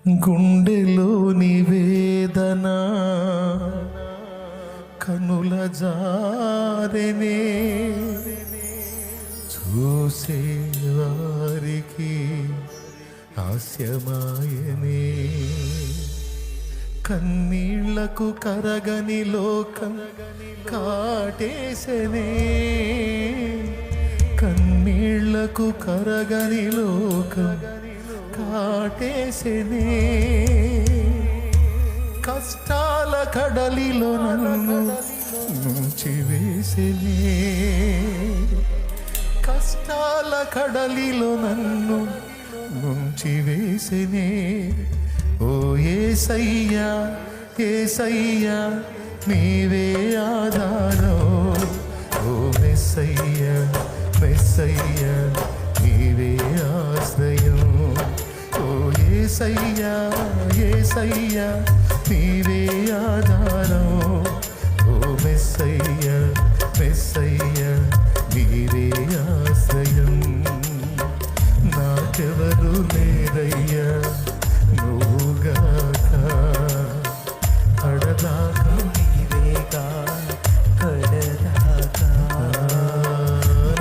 గుండెలోని వేదన కనుల జారెనే చూసేవారికి హాస్యమాయనే. కన్నీళ్లకు కరగని లోకం కాటేసనే, కన్నీళ్లకు కరగని లోకం కాటేసనే. కష్టాల కడలిలో నన్ను ముంచివేసనే, కష్టాల కడలిలో నన్ను ముంచివేసనే. ఓ యేసయ్యా యేసయ్యా నీవే ఆధారం, ఓ మెస్సయ్యా మెస్సయ్యా నీవే ఆశ్రయం. ఓ యేసయ్యా యేసయ్యా నీవే ఆధారం, ఓ మెస్సయ్యా మెస్సయ్యా నీవే ఆశ్రయం. నాకెవరు లేరయ్యా నువ్వుగాక, కడదాకా నీవేగా కడదాకా.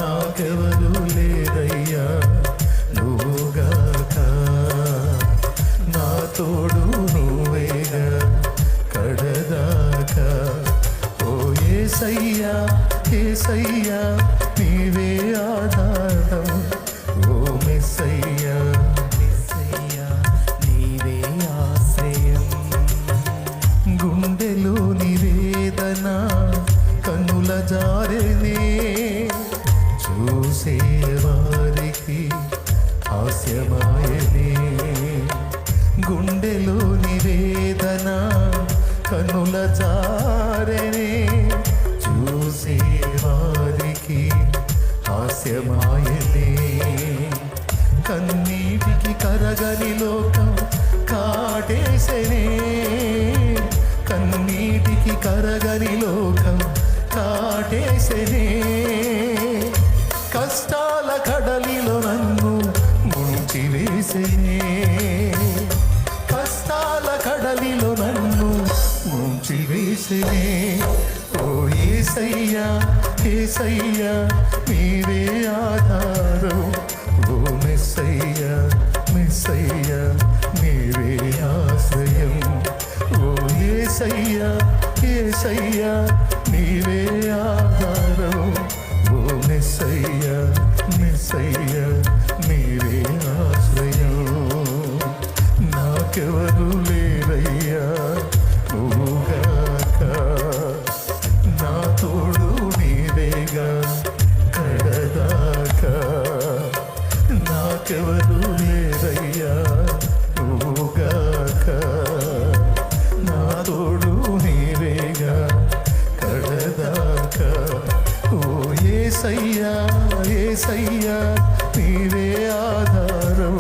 నాకెవరు లేరయ్యా నువ్వుగాక, నా తోడు నువ్వేగా కడదాకా. ఓ యేసయ్యా యేసయ్యా నీవే ఆధారం, ఓ మెస్సయ్యా మెస్సయ్యా నీవే ఆశ్రయం. గుండెలోని వేదన కన్నుల జారెనే చూసేవారికి హాస్యమాయనే. గుండెలోని వేదన కన్నుల జారెనే చూసేవారికి హాస్యమాయనే. కన్నీటికి కరగని లోకం కాటేసనే, కన్నీటికి కరగని లోకం కాటేసనే. కష్టాల కడలిలో నన్ను ముంచివేసనే, కష్టాల కడలిలో నన్ను ముంచివేసనే. ఓ యేసయ్యా యేసయ్యా నీవే ఆధారం, ఓ మెస్సయ్యా మెస్సయ్యా నీవే ఆశ్రయం. ఓ యేసయ్యా యేసయ్యా నీవే ఆధారం, ఓ మెస్సయ్యా మెస్సయ్యా నీవే ఆశ్రయం. నాకెవరు లేరయ్యా నువ్వుగాక, నా తోడు నీవేగా కడదాకా. నాకెవరు లేరయ్యా నువ్వుగాక, నా తోడు నీవేగా కడదాకా. ఓ యేసయ్యా యేసయ్యా నీవే ఆధారం,